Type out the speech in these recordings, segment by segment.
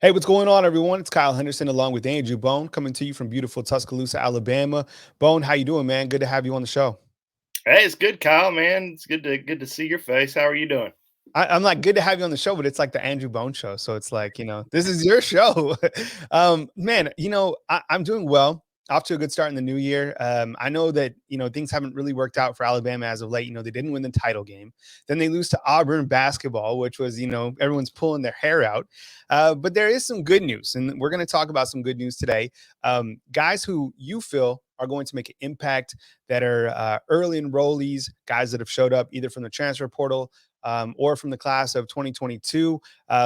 Hey, what's going on, everyone? It's Kyle Henderson along with Andrew Bone coming to you from beautiful Tuscaloosa, Alabama. Bone, how you doing, man? Good to have you on the show. Hey, it's good, Kyle, man. It's good to see your face. How are you doing? I'm like good to have you on the show, but it's like the Andrew Bone show, so it's like this is your show. Man, I'm doing well. Off to a good start in the new year. I know that things haven't really worked out for Alabama as of late. They didn't win the title game, then they lose to Auburn basketball, which was everyone's pulling their hair out. But there is some good news, and we're going to talk about some good news today. Guys who you feel are going to make an impact that are early enrollees, guys that have showed up either from the transfer portal or from the class of 2022.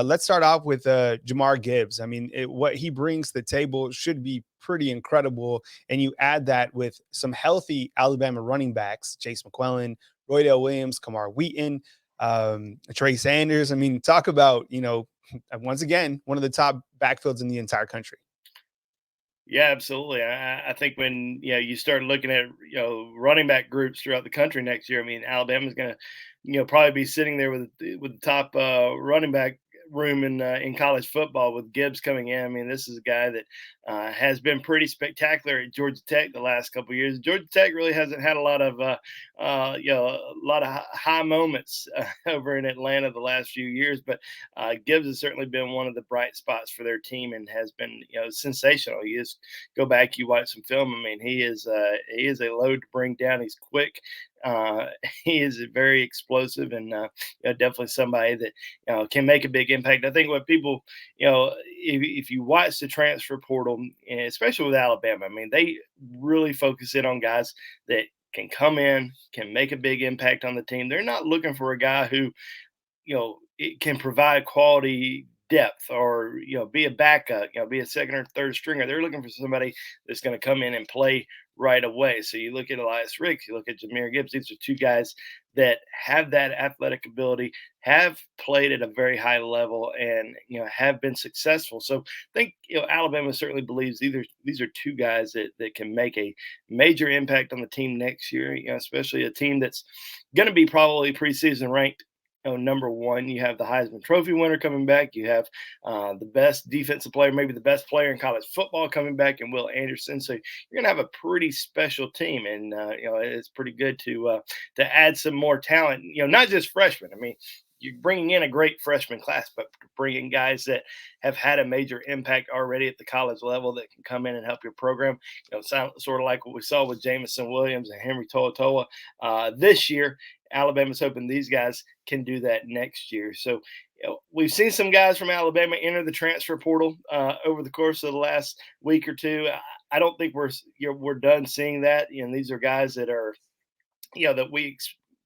Let's start off with Jahmyr Gibbs. I mean, what he brings to the table should be pretty incredible. And you add that with some healthy Alabama running backs, Chase McClellan, Roydell Williams, Kamar Wheaton, Trey Sanders. I mean, talk about, once again, one of the top backfields in the entire country. Yeah, absolutely. I think when you start looking at running back groups throughout the country next year, I mean Alabama's going to probably be sitting there with the top running back room in college football with Gibbs coming in. I mean this is a guy that has been pretty spectacular at Georgia Tech the last couple of years. Georgia Tech really hasn't had a lot of a lot of high moments over in Atlanta the last few years, but Gibbs has certainly been one of the bright spots for their team and has been sensational. He is go back, you watch some film. I mean, he is a load to bring down. He's quick. Uh, he is very explosive and definitely somebody that can make a big impact. I think what people, if you watch the transfer portal, and especially with Alabama, I mean, they really focus in on guys that can come in, can make a big impact on the team. They're not looking for a guy who it can provide quality depth or be a backup, be a second or third stringer. They're looking for somebody that's going to come in and play right away. So you look at Elias Ricks, you look at Jahmyr Gibbs. These are two guys that have that athletic ability, have played at a very high level, and have been successful. So I think Alabama certainly believes these are two guys that can make a major impact on the team next year. Especially a team that's going to be probably preseason ranked number one. You have the Heisman Trophy winner coming back. You have the best defensive player, maybe the best player in college football coming back, and Will Anderson. So you're gonna have a pretty special team, and it's pretty good to add some more talent. Not just freshmen. I mean, you're bringing in a great freshman class, but bringing guys that have had a major impact already at the college level that can come in and help your program. Sort of like what we saw with Jamison Williams and Henry To'oTo'o this year. Alabama's hoping these guys can do that next year. So we've seen some guys from Alabama enter the transfer portal over the course of the last week or two. I don't think we're done seeing that. These are guys that are that we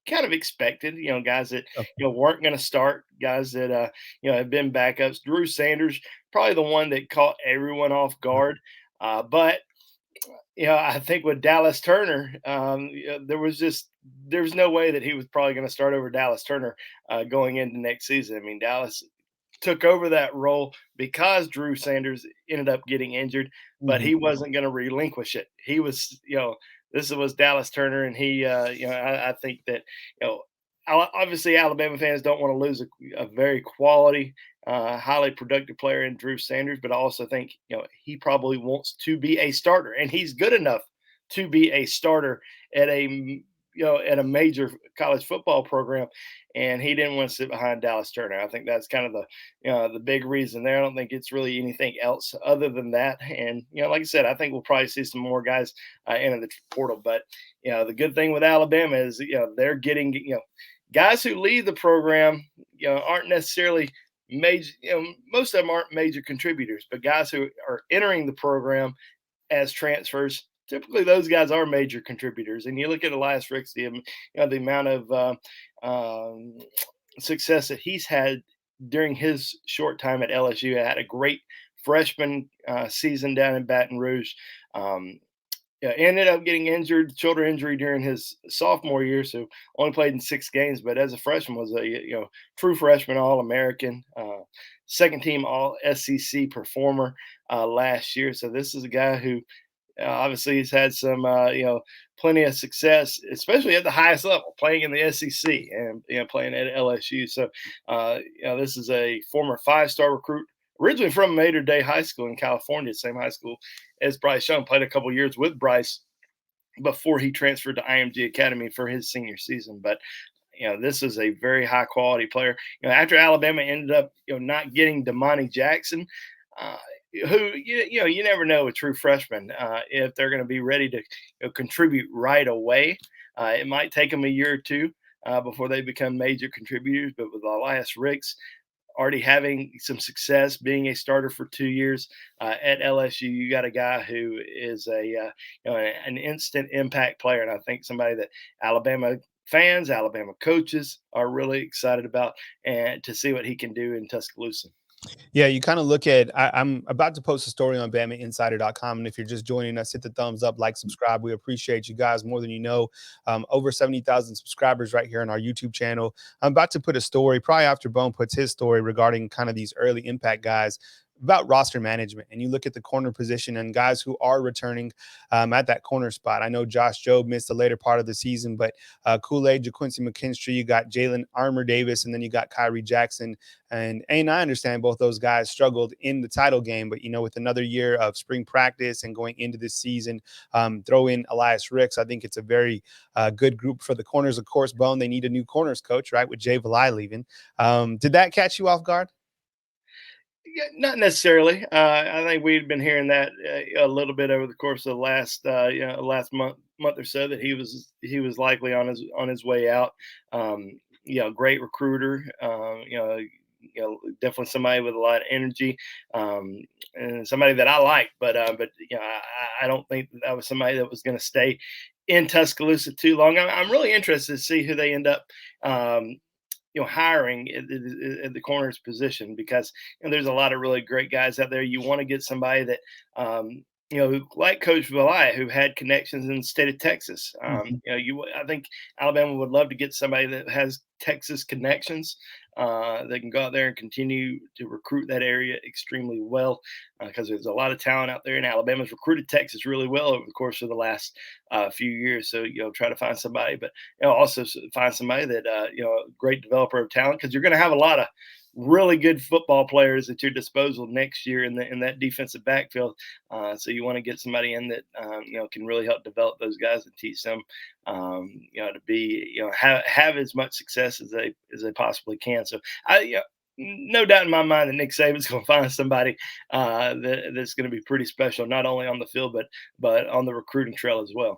kind of expected. Guys that weren't going to start. Guys that have been backups. Drew Sanders, probably the one that caught everyone off guard, but I think with Dallas Turner, there's no way that he was probably going to start over Dallas Turner going into next season. I mean, Dallas took over that role because Drew Sanders ended up getting injured, but he wasn't going to relinquish it. He was, this was Dallas Turner, and he, I think that, obviously Alabama fans don't want to lose a very quality, highly productive player in Drew Sanders, but I also think he probably wants to be a starter, and he's good enough to be a starter at at a major college football program, and he didn't want to sit behind Dallas Turner. I think that's kind of the big reason there. I don't think it's really anything else other than that. And like I said, I think we'll probably see some more guys enter the portal. But the good thing with Alabama is they're getting guys who leave the program aren't necessarily major. Most of them aren't major contributors, but guys who are entering the program as transfers, typically those guys are major contributors. And you look at Elias Ricks, the amount of success that he's had during his short time at LSU. Had a great freshman season down in Baton Rouge. Ended up getting injured, shoulder injury during his sophomore year, so only played in 6 games. But as a freshman, was a true freshman All-American, second team All SEC performer last year. So this is a guy who obviously he's had some plenty of success, especially at the highest level, playing in the SEC and playing at LSU. So this is a former 5-star recruit originally from Mater Dei High School in California, same high school as Bryce Young. Played a couple years with Bryce before he transferred to IMG Academy for his senior season. But this is a very high quality player. After Alabama ended up, not getting Damani Jackson, uh, who you never know a true freshman if they're going to be ready to contribute right away. It might take them a year or two before they become major contributors. But with Elias Ricks already having some success, being a starter for 2 years at LSU, you got a guy who is an instant impact player, and I think somebody that Alabama fans, Alabama coaches are really excited about, and to see what he can do in Tuscaloosa. Yeah, you kind of look at I'm about to post a story on BamaInsider.com. And if you're just joining us, hit the thumbs up, like, subscribe. We appreciate you guys more than you know. Over 70,000 subscribers right here on our YouTube channel. I'm about to put a story, probably after Bone puts his story, regarding kind of these early impact guys about roster management. And you look at the corner position and guys who are returning at that corner spot. I know Josh Jobe missed the later part of the season, but Kool-Aid, JaQuincy McKinstry, you got Jalen Armour Davis, and then you got Kyrie Jackson. And I understand both those guys struggled in the title game, but with another year of spring practice and going into this season, throw in Elias Ricks. I think it's a very good group for the corners. Of course, Bone, they need a new corners coach, right? With Jay Valai leaving. Did that catch you off guard? Yeah, not necessarily. I think we'd been hearing that a little bit over the course of the last month or so, that he was likely on his way out. Great recruiter. Definitely somebody with a lot of energy, and somebody that I like. But I don't think that was somebody that was going to stay in Tuscaloosa too long. I'm really interested to see who they end up hiring at the corners position, because there's a lot of really great guys out there. You want to get somebody that like Coach Valai, who had connections in the state of Texas. Mhm. I think Alabama would love to get somebody that has Texas connections. They can go out there and continue to recruit that area extremely well, because there's a lot of talent out there, and Alabama's recruited Texas really well over the course of the last few years. So try to find somebody, but also find somebody that a great developer of talent, because you're going to have a lot of really good football players at your disposal next year in that defensive backfield. So you want to get somebody in that can really help develop those guys and teach them to be have as much success as they possibly can. So no doubt in my mind that Nick Saban's going to find somebody that's going to be pretty special, not only on the field but on the recruiting trail as well.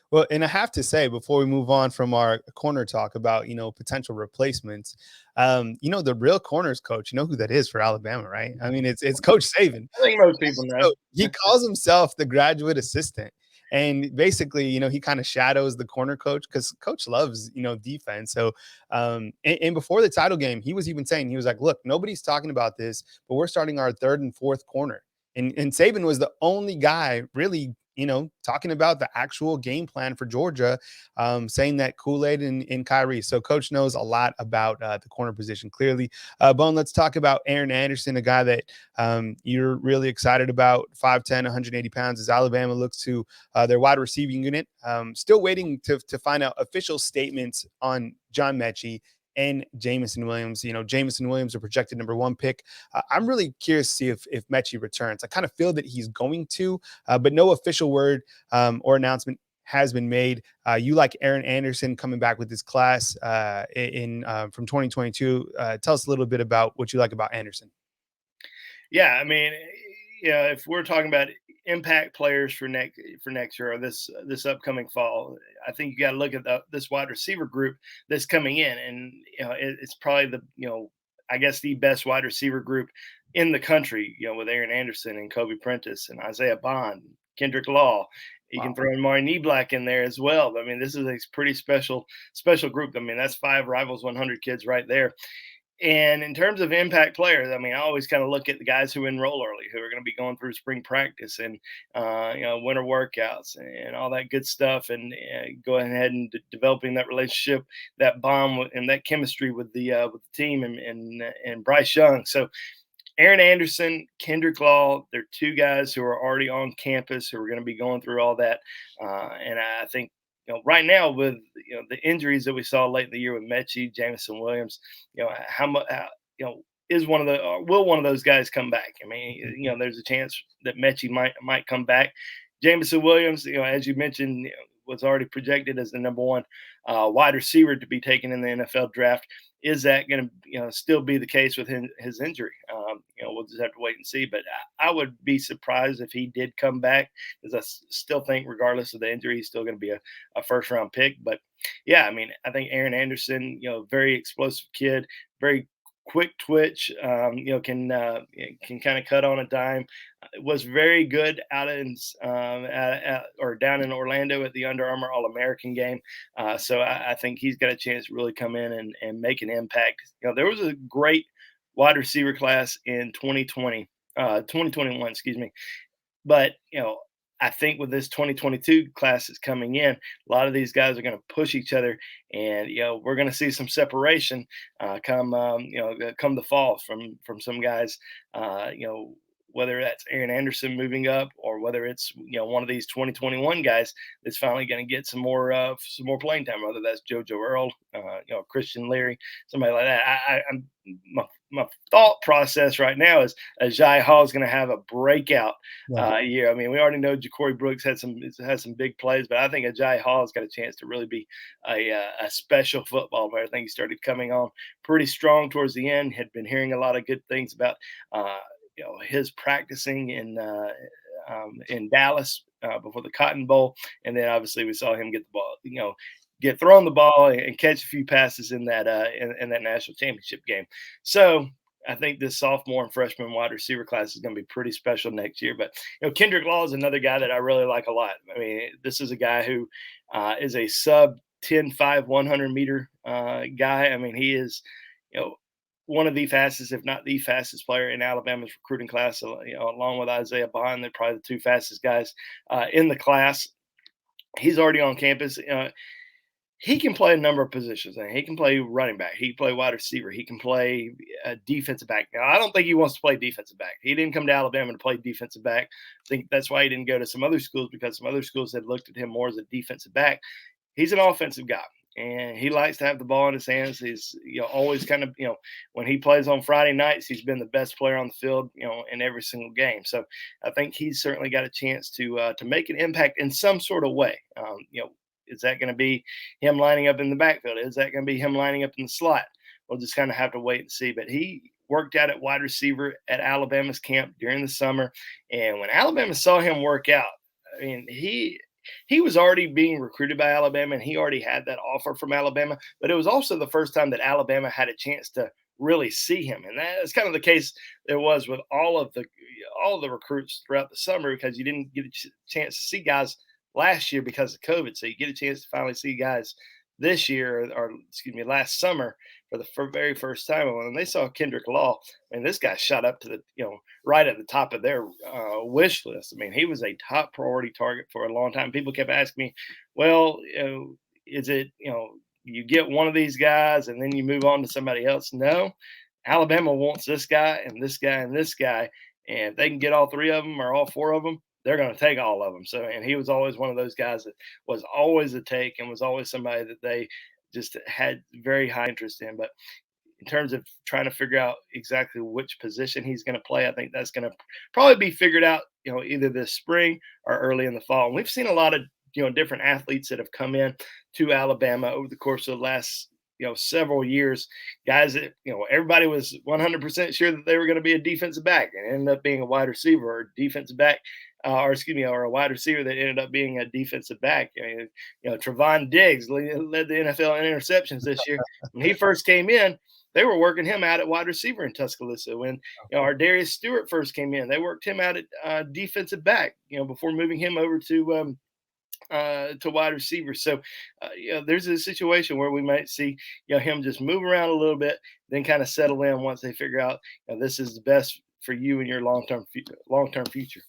Well, and I have to say, before we move on from our corner talk about, potential replacements, the real corners coach, you know who that is for Alabama, right? I mean, it's Coach Saban. I think most people know. So he calls himself the graduate assistant. And basically, he kind of shadows the corner coach, because coach loves, defense. So, and before the title game, he was even saying, he was like, look, nobody's talking about this, but we're starting our third and fourth corner. And Saban was the only guy really, talking about the actual game plan for Georgia, saying that Kool-Aid and Kyrie. So coach knows a lot about the corner position, clearly. Bone, let's talk about Aaron Anderson, a guy that you're really excited about. 5'10", 180 pounds, as Alabama looks to their wide receiving unit. Still waiting to find out official statements on John Mechie and Jameson Williams. Jameson Williams, a projected #1 pick. I'm really curious to see if Mechie returns. I kind of feel that he's going to, but no official word or announcement has been made. You like Aaron Anderson coming back with this class in from 2022. Tell us a little bit about what you like about Anderson. Yeah, I mean, if we're talking about impact players for next year, or this upcoming fall, I think you got to look at this wide receiver group that's coming in, and it's probably I guess the best wide receiver group in the country. With Aaron Anderson and Kobe Prentice and Isaiah Bond, Kendrick Law. You can Wow. throw in Mari Black in there as well. I mean, this is a pretty special group. I mean, that's 5 Rivals 100 kids right there. And in terms of impact players, I mean, I always kind of look at the guys who enroll early, who are going to be going through spring practice and winter workouts and all that good stuff, and go ahead and developing that relationship, that bond, and that chemistry with the team, and Bryce Young. So Aaron Anderson, Kendrick Law, they're 2 guys who are already on campus, who are going to be going through all that. And I think right now, with the injuries that we saw late in the year with Mechie, Jameson Williams, how much is one of the will one of those guys come back? I mean, there's a chance that Mechie might come back. Jameson Williams, as you mentioned, was already projected as the number one wide receiver to be taken in the NFL draft. Is that going to still be the case with his injury? We'll just have to wait and see. But I would be surprised if he did come back, because I still think, regardless of the injury, he's still going to be a first round pick. But yeah, I mean, I think Aaron Anderson, very explosive kid, very quick twitch, can kind of cut on a dime. Was very good out in or down in Orlando at the Under Armour All American game. So I think he's got a chance to really come in and make an impact. There was a great wide receiver class in 2021, excuse me. But I think with this 2022 class that's coming in, a lot of these guys are going to push each other, and we're going to see some separation come come the fall from some guys. Whether that's Aaron Anderson moving up, or whether it's one of these 2021 guys that's finally going to get some more playing time. Whether that's JoJo Earl, Christian Leary, somebody like that. My thought process right now is Jai Hall is going to have a breakout year. I mean, we already know Ja'Cory Brooks has some big plays, but I think Jai Hall has got a chance to really be a special football player. I think he started coming on pretty strong towards the end. Had been hearing a lot of good things about his practicing in Dallas before the Cotton Bowl, and then obviously we saw him get the ball, get thrown the ball and catch a few passes in that in that national championship game. So I think this sophomore and freshman wide receiver class is going to be pretty special next year. But Kendrick Law is another guy that I really like a lot. I mean, this is a guy who is a sub 10.5 100 meter guy. I mean, he is one of the fastest, if not the fastest player in Alabama's recruiting class, along with Isaiah Bond. They're probably the two fastest guys in the class. He's already on campus. He can play a number of positions. He can play running back. He can play wide receiver. He can play defensive back. Now, I don't think he wants to play defensive back. He didn't come to Alabama to play defensive back. I think that's why he didn't go to some other schools, because some other schools had looked at him more as a defensive back. He's an offensive guy, and he likes to have the ball in his hands. He's always kind of, when he plays on Friday nights, he's been the best player on the field, in every single game. So I think he's certainly got a chance to make an impact in some sort of way. Is that going to be him lining up in the backfield? Is that going to be him lining up in the slot? We'll just kind of have to wait and see. But he worked out at wide receiver at Alabama's camp during the summer. And when Alabama saw him work out, I mean, he was already being recruited by Alabama, and he already had that offer from Alabama. But it was also the first time that Alabama had a chance to really see him. And that's kind of the case there was with all of the recruits throughout the summer, because you didn't get a chance to see guys last year because of COVID. So you get a chance to finally see guys this year, or excuse me, last summer for the very first time. And when they saw Kendrick Law, and this guy shot up to the, right at the top of their wish list. I mean, he was a top priority target for a long time. People kept asking me, well, is it, you get one of these guys and then you move on to somebody else? No, Alabama wants this guy and this guy and this guy. And if they can get all three of them or all four of them, they're going to take all of them. So, and he was always one of those guys that was always a take, and was always somebody that they just had very high interest in. But in terms of trying to figure out exactly which position he's going to play, I think that's going to probably be figured out, either this spring or early in the fall. And we've seen a lot of, different athletes that have come in to Alabama over the course of the last, several years, guys that, everybody was 100% sure that they were going to be a defensive back, and ended up being a wide receiver, or defensive back, or a wide receiver that ended up being a defensive back. I mean, Trevon Diggs led the NFL in interceptions this year. When he first came in, they were working him out at wide receiver in Tuscaloosa. When our Darius Stewart first came in, they worked him out at defensive back, before moving him over to wide receivers. So, there's a situation where we might see, him just move around a little bit, then kind of settle in once they figure out, this is the best for you and your long-term future.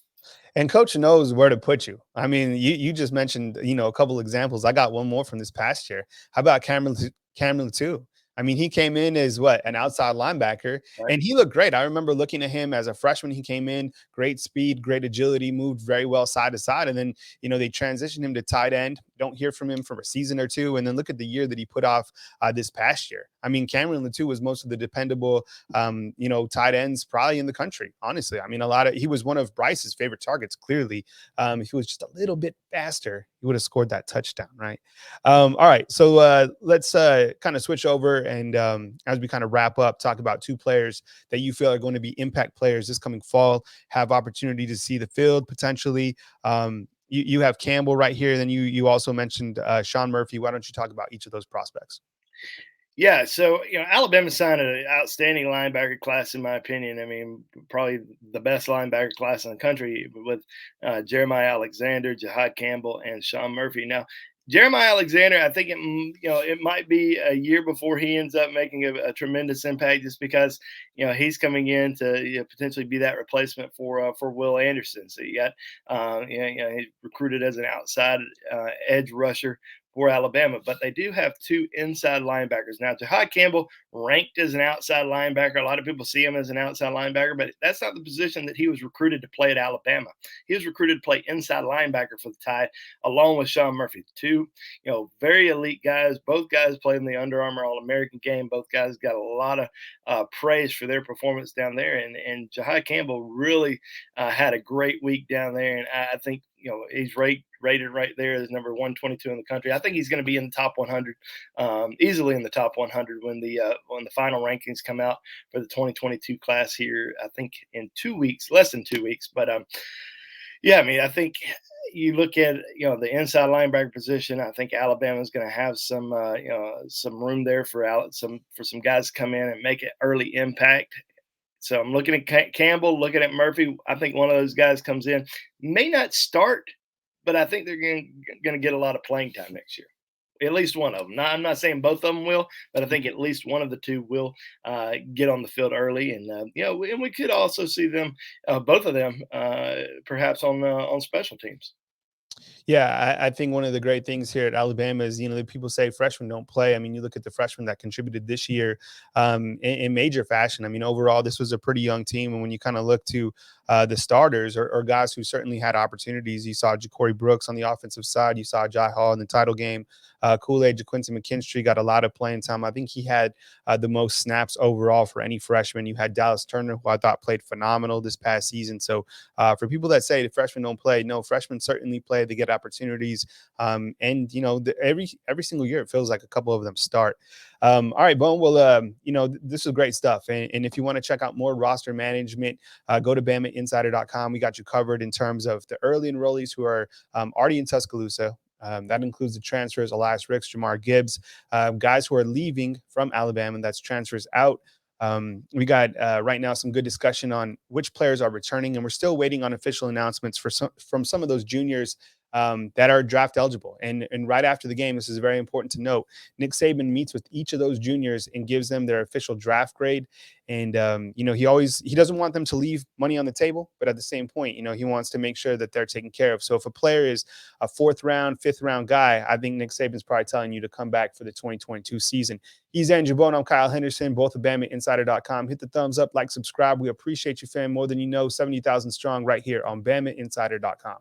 And coach knows where to put you. I mean, you just mentioned, a couple examples. I got one more from this past year. How about Cameron too? I mean, he came in as an outside linebacker, Right. and he looked great. I remember looking at him as a freshman. He came in, great speed, great agility, moved very well side to side. And then, they transitioned him to tight end. don't hear from him for a season or two. And then look at the year that he put off this past year. I mean, Cameron Latou was most of the dependable, tight ends probably in the country, honestly. I mean, he was one of Bryce's favorite targets, clearly. If he was just a little bit faster, he would have scored that touchdown, right? All right, so let's kind of switch over and as we kind of wrap up, talk about two players that you feel are going to be impact players this coming fall, have opportunity to see the field potentially. You have Campbell right here. Then you also mentioned Sean Murphy. Why don't you talk about each of those prospects? Yeah, so Alabama signed an outstanding linebacker class, in my opinion. I mean, probably the best linebacker class in the country with Jeremiah Alexander, Jahad Campbell, and Sean Murphy. Now, Jeremiah Alexander, I think it might be a year before he ends up making a tremendous impact, just because he's coming in to potentially be that replacement for Will Anderson. So you got he's recruited as an outside edge rusher for Alabama, but they do have two inside linebackers. Now, Jahad Campbell ranked as an outside linebacker. A lot of people see him as an outside linebacker, but that's not the position that he was recruited to play at Alabama. He was recruited to play inside linebacker for the Tide, along with Sean Murphy. Two, very elite guys. Both guys played in the Under Armour All-American game. Both guys got a lot of praise for their performance down there. And Jahad Campbell really had a great week down there. And I think he's rated right there as number 122 in the country. I think he's going to be in the top 100, easily in the top 100 when the final rankings come out for the 2022 class here. I think in 2 weeks, less than 2 weeks. But yeah, I mean, I think you look at the inside linebacker position. I think Alabama's going to have some some room there for some guys to come in and make an early impact. So I'm looking at Campbell, looking at Murphy. I think one of those guys comes in, may not start, but I think they're going to get a lot of playing time next year. At least one of them. Now, I'm not saying both of them will, but I think at least one of the two will get on the field early, and and we could also see them, both of them, perhaps on special teams. Yeah, I think one of the great things here at Alabama is, the people say freshmen don't play. I mean, you look at the freshmen that contributed this year in major fashion. I mean, overall, this was a pretty young team. And when you kind of look to the starters or guys who certainly had opportunities, you saw Ja'Cory Brooks on the offensive side. You saw Jai Hall in the title game. Kool-Aid JaQuincy McKinstry got a lot of playing time. I think he had the most snaps overall for any freshman. You had Dallas Turner, who I thought played phenomenal this past season. So for people that say the freshmen don't play, no, freshmen certainly play. They get opportunities. And every single year, it feels like a couple of them start. All right, Bone. Well, this is great stuff. And if you want to check out more roster management, go to BamaInsider.com. We got you covered in terms of the early enrollees who are already in Tuscaloosa. That includes the transfers, Elias Ricks, Jahmyr Gibbs, guys who are leaving from Alabama. That's transfers out. We got right now some good discussion on which players are returning, and we're still waiting on official announcements from some of those juniors that are draft eligible. And right after the game, this is very important to note, Nick Saban meets with each of those juniors and gives them their official draft grade. And, he doesn't want them to leave money on the table, but at the same point, he wants to make sure that they're taken care of. So if a player is a 4th round, 5th round guy, I think Nick Saban's probably telling you to come back for the 2022 season. He's Andrew Bone. I'm Kyle Henderson, both of BamaInsider.com. Hit the thumbs up, like, subscribe. We appreciate you, fam, more than you know. 70,000 strong right here on BamaInsider.com.